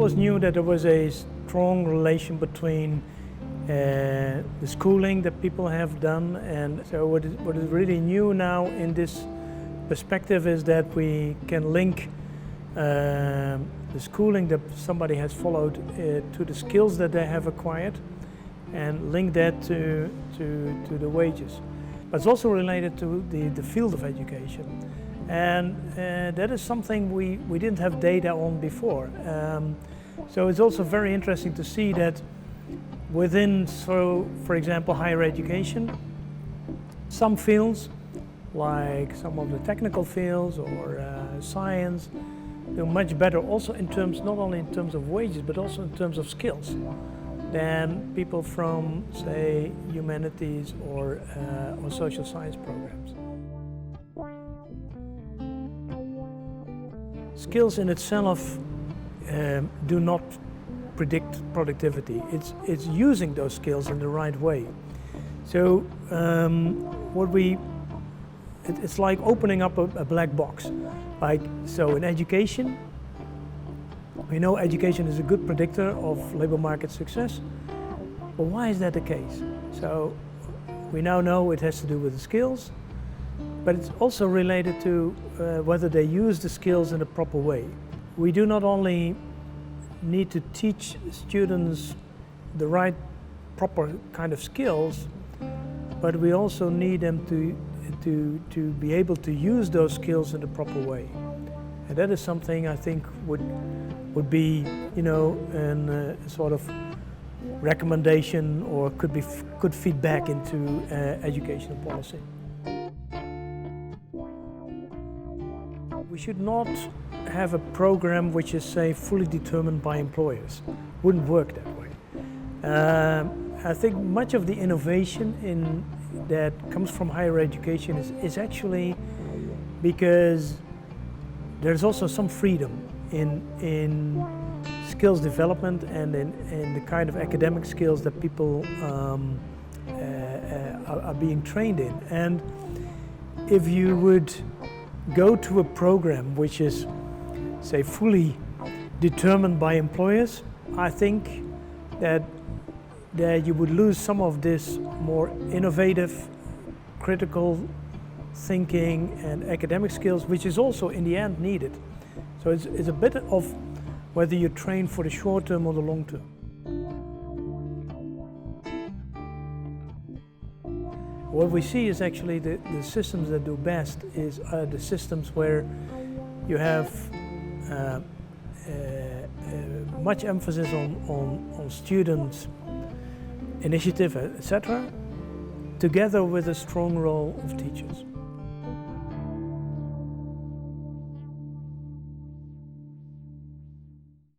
always knew that there was a strong relation between the schooling that people have done, and so what is really new now in this perspective is that we can link the schooling that somebody has followed to the skills that they have acquired, and link that to the wages. But it's also related to the field of education, and that is something we didn't have data on before. So it's also very interesting to see that within, so for example, higher education, some fields, like some of the technical fields or science, do much better also in terms, not only in terms of wages, but also in terms of skills than people from, say, humanities or social science programs. Skills in itself do not predict productivity. It's using those skills in the right way. So it's like opening up a black box. So in education, we know education is a good predictor of labor market success. But why is that the case? So we now know it has to do with the skills, but it's also related to whether they use the skills in a proper way. We do not only need to teach students the right, proper kind of skills, but we also need them to be able to use those skills in the proper way. And that is something I think would be, you know, a sort of recommendation, or could feed back into educational policy. We should not have a program which is, say, fully determined by employers. Wouldn't work that way. I think much of the innovation that comes from higher education is actually because there's also some freedom in skills development and in the kind of academic skills that people are being trained in. And if you would go to a program which is, say, fully determined by employers, I think that you would lose some of this more innovative, critical thinking and academic skills, which is also in the end needed. So it's a bit of whether you train for the short term or the long term. What we see is actually the systems that do best is the systems where you have much emphasis on students' initiative, etc., together with a strong role of teachers.